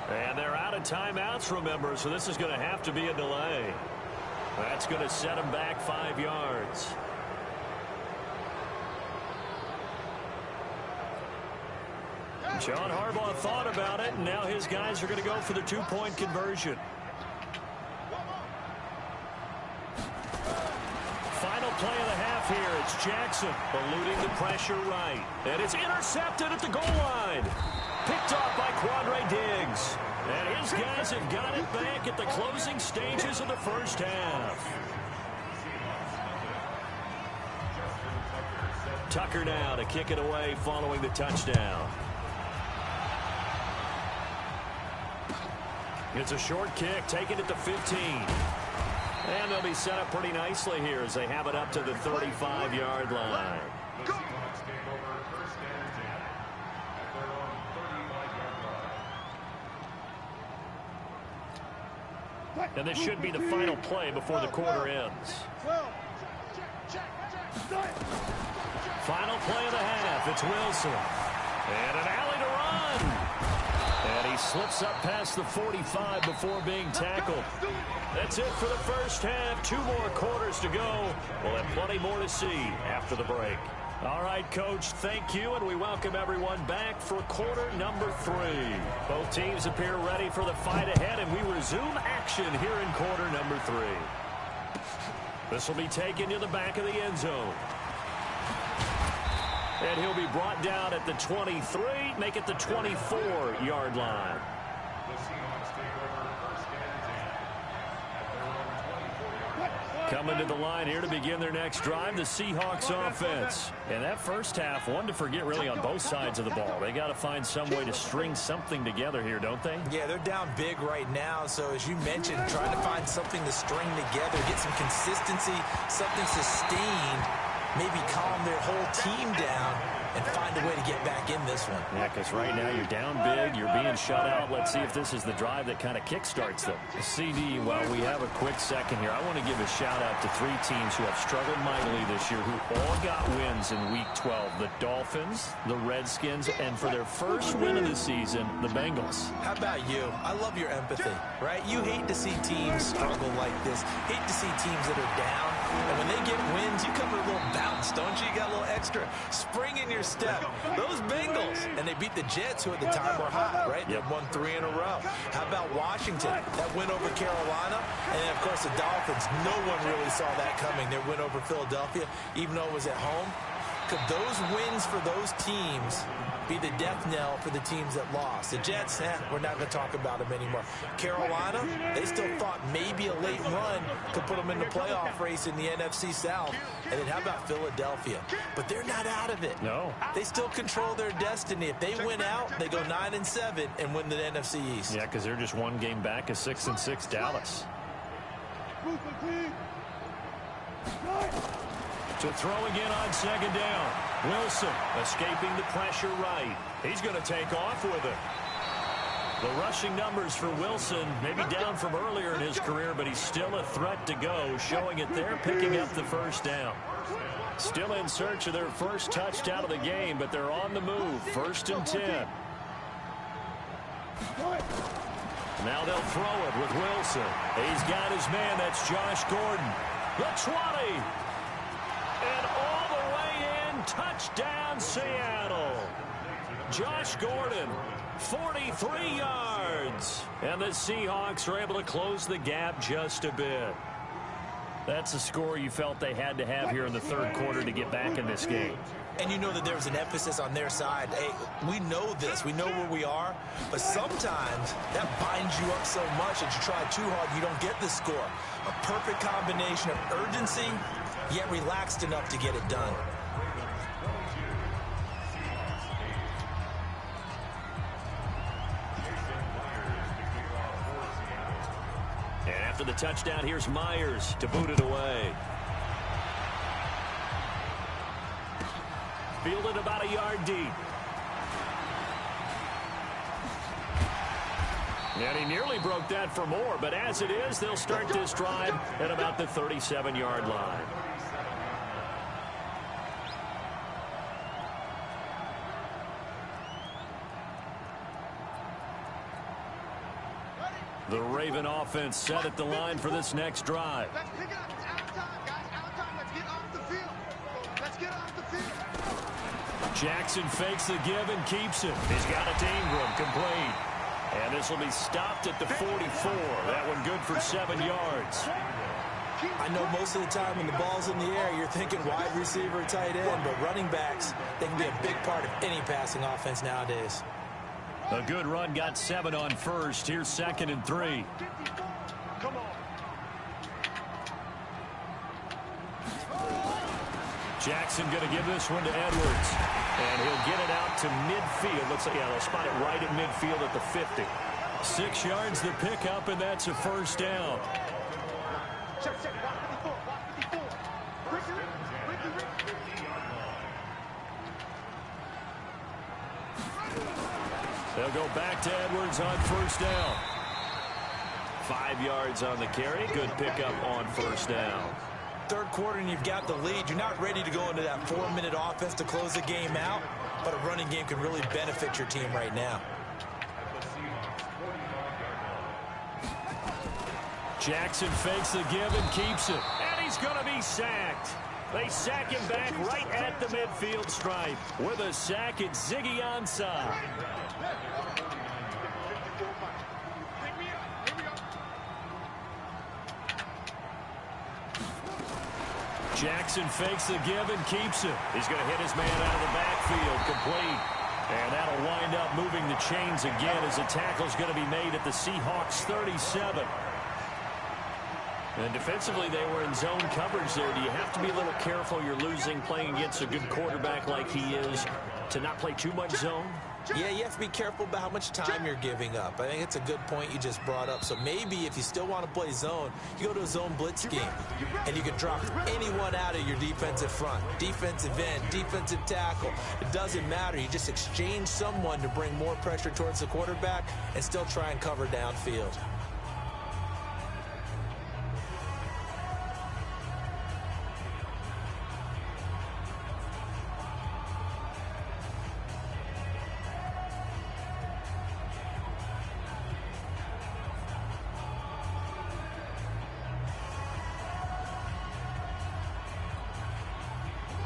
And they're out of timeouts, remember, so this is going to have to be a delay. That's going to set them back 5 yards. John Harbaugh thought about it, and now his guys are going to go for the two-point conversion. Final play of the half here. It's Jackson eluding the pressure right. And it's intercepted at the goal line. Picked off by Quandre Diggs. And his guys have got it back at the closing stages of the first half. Tucker now to kick it away following the touchdown. It's a short kick, taking it to 15. And they'll be set up pretty nicely here as they have it up to the 35-yard line. And this should be the final play before the quarter ends. Final play of the half. It's Wilson. And an alley to run. And he slips up past the 45 before being tackled. That's it for the first half. 2 more quarters to go. We'll have plenty more to see after the break. All right, Coach, thank you, and we welcome everyone back for quarter number 3. Both teams appear ready for the fight ahead, and we resume action here in quarter number 3. This will be taken to the back of the end zone. And he'll be brought down at the 23, make it the 24-yard line. Coming to the line here to begin their next drive, the Seahawks offense. And that first half, one to forget really on both sides of the ball. They got to find some way to string something together here, don't they? Yeah, they're down big right now. So as you mentioned, trying to find something to string together, get some consistency, something sustained, maybe calm their whole team down and find a way to get back in this one. Yeah, because right now you're down big, you're being shut out. Let's see if this is the drive that kind of kickstarts them. CD, while we have a quick second here, I want to give a shout-out to 3 teams who have struggled mightily this year, who all got wins in Week 12. The Dolphins, the Redskins, and for their first win of the season, the Bengals. How about you? I love your empathy, right? You hate to see teams struggle like this. Hate to see teams that are down. And when they get wins, you come with a little bounce, don't you? You got a little extra spring in your step. Those Bengals, and they beat the Jets, who at the time were hot, right? They won 3 in a row. How about Washington? That win over Carolina. And then, of course, the Dolphins. No one really saw that coming. Their win over Philadelphia, even though it was at home. Could those wins for those teams be the death knell for the teams that lost? The Jets, we're not going to talk about them anymore. Carolina, they still thought maybe a late run could put them in the playoff race in the NFC South. And then how about Philadelphia? But they're not out of it. No. They still control their destiny. If they win out, they go 9-7 and win the NFC East. Yeah, because they're just one game back of 6-6 Dallas. To throw again on second down. Wilson escaping the pressure right. He's going to take off with it. The rushing numbers for Wilson maybe down from earlier in his career, but he's still a threat to go, showing it there, picking up the first down. Still in search of their first touchdown of the game, but they're on the move. 1st and 10. Now they'll throw it with Wilson. He's got his man. That's Josh Gordon. The 20. And all the way in, touchdown Seattle. Josh Gordon, 43 yards. And the Seahawks are able to close the gap just a bit. That's a score you felt they had to have here in the 3rd quarter to get back in this game. And you know that there was an emphasis on their side. Hey, we know this. We know where we are. But sometimes that binds you up so much that you try too hard, you don't get the score. A perfect combination of urgency, yet relaxed enough to get it done. And after the touchdown, here's Myers to boot it away. Fielded about a yard deep. And he nearly broke that for more, but as it is, they'll start this drive at about the 37-yard line. The Raven offense set at the line for this next drive. Let's pick it up. It's out of time, guys. Out of time. Let's get off the field. Let's get off the field. Jackson fakes the give and keeps it. He's got it to Ingram, complete. And this will be stopped at the 44. That one good for 7 yards. I know most of the time when the ball's in the air, you're thinking wide receiver, tight end, but running backs, they can be a big part of any passing offense nowadays. A good run got 7 on first. Here's 2nd and 3. Come on. Jackson going to give this one to Edwards. And he'll get it out to midfield. Looks like, yeah, they'll spot it right at midfield at the 50. 6 yards the pickup, and that's a first down. Check. Watch 54. Ricky. They'll go back to Edwards on first down. 5 yards on the carry. Good pickup on first down. Third quarter and you've got the lead. You're not ready to go into that 4-minute offense to close the game out, but a running game can really benefit your team right now. Jackson fakes the give and keeps it. And he's going to be sacked. They sack him back right at the midfield stripe. With a sack, it's Ziggy Ansah. Jackson fakes the give and keeps it. He's going to hit his man out of the backfield, complete. And that'll wind up moving the chains again as a tackle's going to be made at the Seahawks 37. And defensively, they were in zone coverage there. Do you have to be a little careful? You're losing, playing against a good quarterback like he is, to not play too much zone? Yeah, you have to be careful about how much time you're giving up. I think it's a good point you just brought up. So maybe if you still want to play zone, you go to a zone blitz scheme, and you can drop anyone out of your defensive front, defensive end, defensive tackle. It doesn't matter. You just exchange someone to bring more pressure towards the quarterback and still try and cover downfield.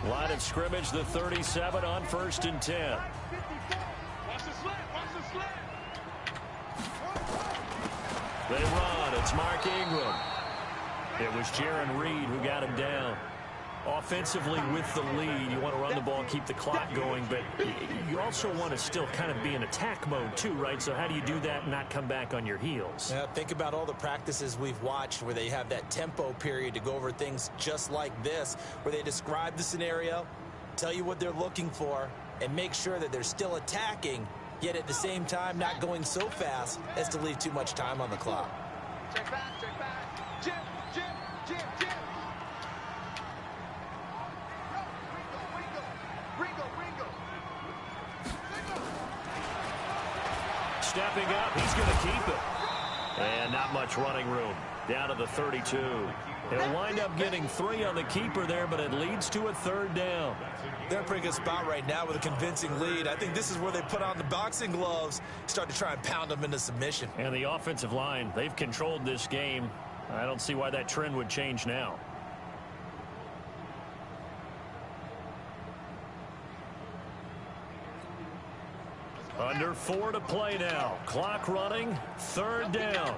Line of scrimmage, the 37 on 1st and 10. Watch the slant. They run. It's Mark Ingram. It was Jaron Reed who got him down. Offensively with the lead, you want to run the ball, keep the clock going, but you also want to still kind of be in attack mode too, right? So how do you do that and not come back on your heels? Yeah, think about all the practices we've watched where they have that tempo period to go over things just like this, where they describe the scenario, tell you what they're looking for, and make sure that they're still attacking, yet at the same time not going so fast as to leave too much time on the clock. Check back. Jim. Ringo. Stepping up, he's going to keep it. And not much running room. Down to the 32. He'll wind up getting 3 on the keeper there, but it leads to a 3rd down. They're in a pretty good spot right now with a convincing lead. I think this is where they put on the boxing gloves, start to try and pound them into submission. And the offensive line, they've controlled this game. I don't see why that trend would change now. Under 4 to play now. Clock running. 3rd down.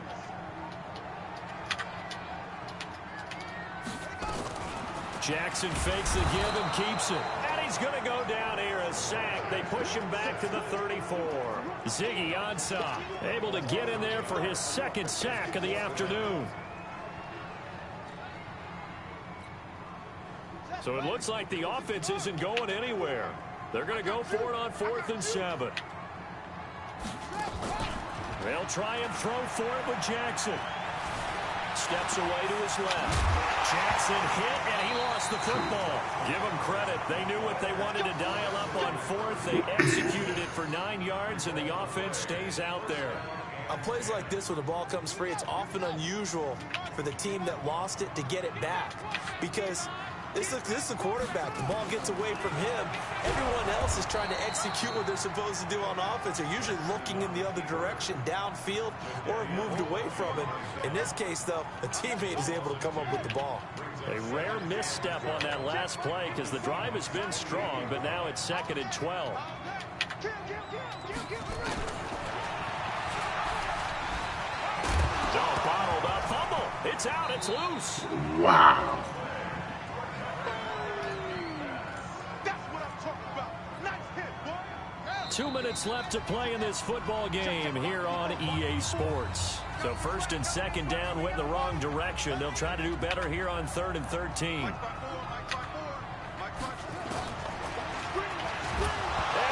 Jackson fakes the give and keeps it. And he's going to go down here, a sack. They push him back to the 34. Ziggy Ansah able to get in there for his 2nd sack of the afternoon. So it looks like the offense isn't going anywhere. They're going to go for it on 4th and 7. They'll try and throw for it with Jackson. Steps away to his left. Jackson hit, and he lost the football. Give them credit. They knew what they wanted to dial up on 4th. They executed it for 9 yards, and the offense stays out there. On plays like this, when the ball comes free, it's often unusual for the team that lost it to get it back, because This is the quarterback. The ball gets away from him. Everyone else is trying to execute what they're supposed to do on offense. They're usually looking in the other direction, downfield, or have moved away from it. In this case, though, a teammate is able to come up with the ball. A rare misstep on that last play because the drive has been strong, but now it's 2nd and 12. Oh, bottled up fumble. It's out. It's loose. Wow. That's what I'm talking about. Nice hit, boy. 2 minutes left to play in this football game here on EA Sports. So 1st and 2nd down went in the wrong direction. They'll try to do better here on 3rd and 13. And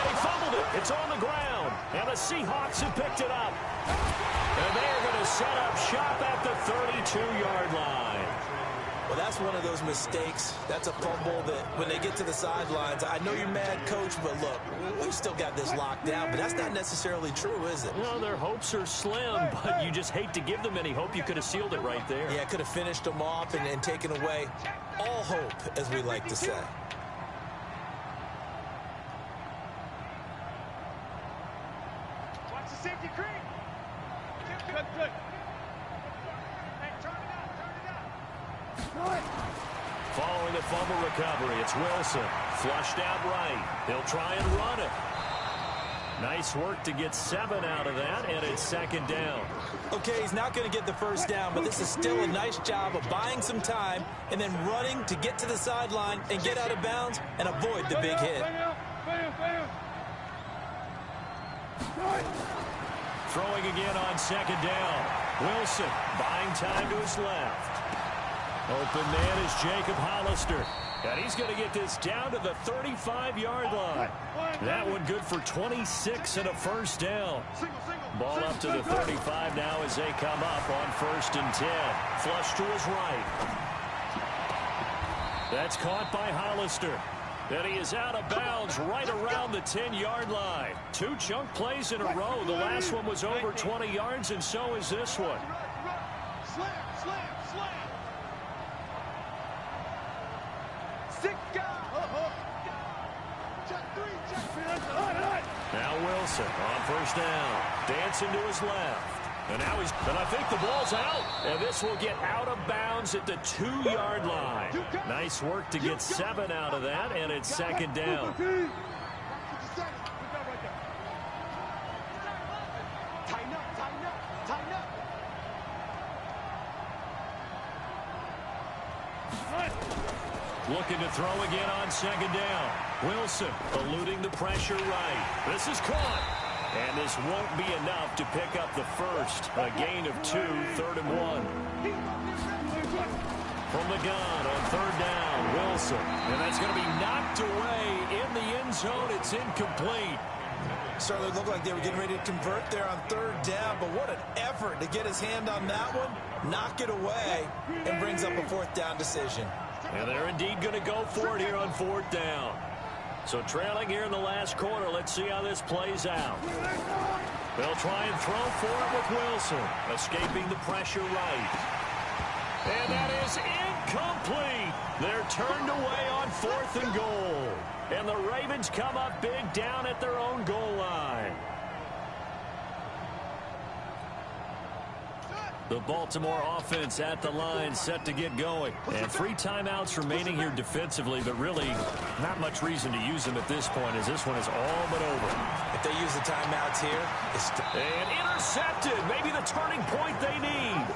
he fumbled it. It's on the ground. And the Seahawks have picked it up. And they're going to set up shop at the 32-yard line. Well, that's one of those mistakes. That's a fumble that when they get to the sidelines, I know you're mad, Coach, but look, we've still got this locked down, but that's not necessarily true, is it? Well, their hopes are slim, but you just hate to give them any hope. You could have sealed it right there. Yeah, could have finished them off and taken away all hope, as we like to say. Watch the safety creep. Good, good. Hey, turn it up. Following the fumble recovery, it's Wilson. Flushed out right. He'll try and run it. Nice work to get 7 out of that, and it's 2nd down. Okay, he's not going to get the first down, but this is still a nice job of buying some time and then running to get to the sideline and get out of bounds and avoid the big hit. Throwing again on 2nd down. Wilson buying time to his left. Open man is Jacob Hollister. And he's going to get this down to the 35-yard line. That one good for 26 and a first down. Ball up to the 35 now as they come up on 1st and 10. Flush to his right. That's caught by Hollister. And he is out of bounds right around the 10-yard line. 2 chunk plays in a row. The last one was over 20 yards, and so is this one. Slam, slam, slam. 6 guys. Check 3, check 3. Now Wilson on 1st down. Dancing to his left. And now and I think the ball's out. And this will get out of bounds at the 2-yard line. Nice work to get 7 out of that, and it's 2nd down. Tighten up, tighten up, tighten up. Looking to throw again on 2nd down. Wilson eluding the pressure right. This is caught. And this won't be enough to pick up the first. A gain of 2, 3rd and 1. From the gun on 3rd down, Wilson. And that's going to be knocked away in the end zone. It's incomplete. Certainly looked like they were getting ready to convert there on 3rd down, but what an effort to get his hand on that one, knock it away, and brings up a 4th down decision. And they're indeed going to go for it here on 4th down. So trailing here in the last quarter, let's see how this plays out. They'll try and throw for it with Wilson, escaping the pressure right. And that is incomplete. They're turned away on 4th and goal. And the Ravens come up big down at their own goal line. The Baltimore offense at the line, set to get going. And 3 timeouts remaining here defensively, but really not much reason to use them at this point, as this one is all but over. If they use the timeouts here, it's... And intercepted. Maybe the turning point they need.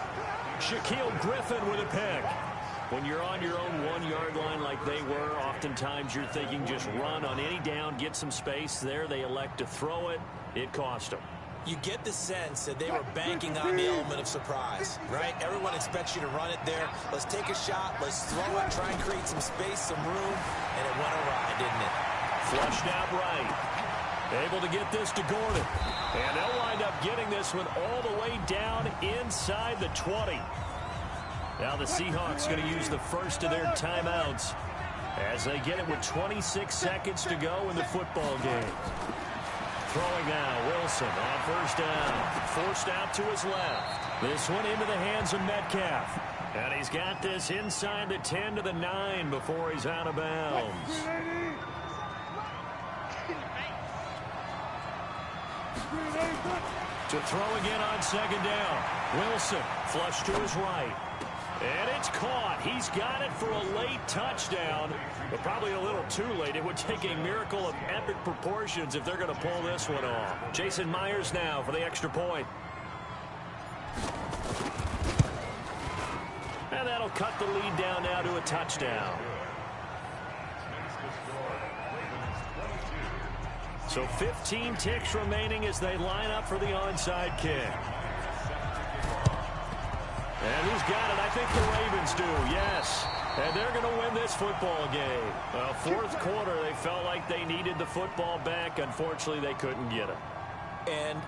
Shaquille Griffin with a pick. When you're on your own 1-yard line like they were, oftentimes you're thinking just run on any down, get some space. There they elect to throw it. It cost them. You get the sense that they were banking on the element of surprise, right? Everyone expects you to run it there. Let's take a shot. Let's throw it, try and create some space, some room, and it went awry, didn't it? Flushed out right. Able to get this to Gordon. And they'll wind up getting this one all the way down inside the 20. Now the Seahawks going to use the first of their timeouts as they get it with 26 seconds to go in the football game. Throwing now, Wilson on first down. Forced out to his left. This one into the hands of Metcalf. And he's got this inside the 10 to the 9 before he's out of bounds. To throw again on second down. Wilson flush to his right. And it's caught. He's got it for a late touchdown, but probably a little too late. It would take a miracle of epic proportions if they're going to pull this one off. Jason Myers now for the extra point. And that'll cut the lead down now to a touchdown. So 15 ticks remaining as they line up for the onside kick. And who's got it? I think the Ravens do, yes. And they're going to win this football game. Fourth quarter, they felt like they needed the football back. Unfortunately, they couldn't get it. And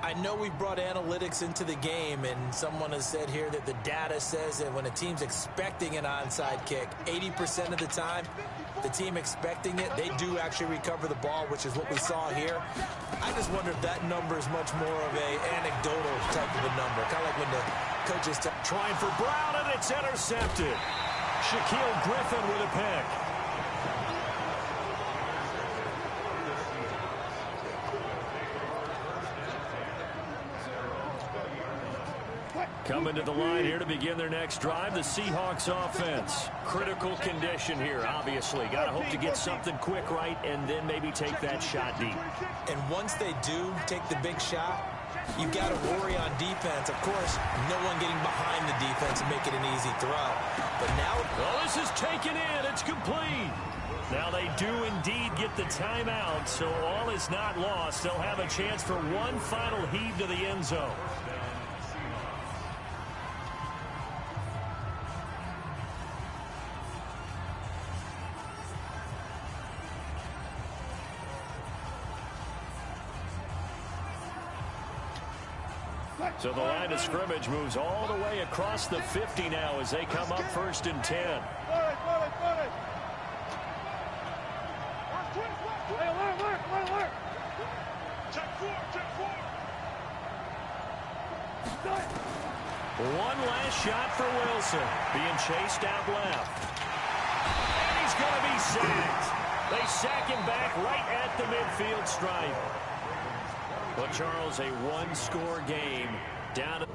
I know we brought analytics into the game, and someone has said here that the data says that when a team's expecting an onside kick, 80% of the time, the team expecting it, they do actually recover the ball, which is what we saw here. I just wonder if that number is much more of a anecdotal type of a number, kind of like when the coaches trying for Brown, and it's intercepted. Shaquille Griffin with a pick. Coming to the line here to begin their next drive, the Seahawks offense. Critical condition here, obviously. Got to hope to get something quick right and then maybe take that shot deep. And once they do take the big shot, you've got to worry on defense. Of course, no one getting behind the defense and make it an easy throw. But now, well, this is taken in. It's complete. Now they do indeed get the timeout, so all is not lost. They'll have a chance for one final heave to the end zone. So the line of scrimmage moves all the way across the 50 now as they come up first and 10. One last shot for Wilson. Being chased out left. And he's going to be sacked. They sack him back right at the midfield stripe. Well, Charles, a one-score game down to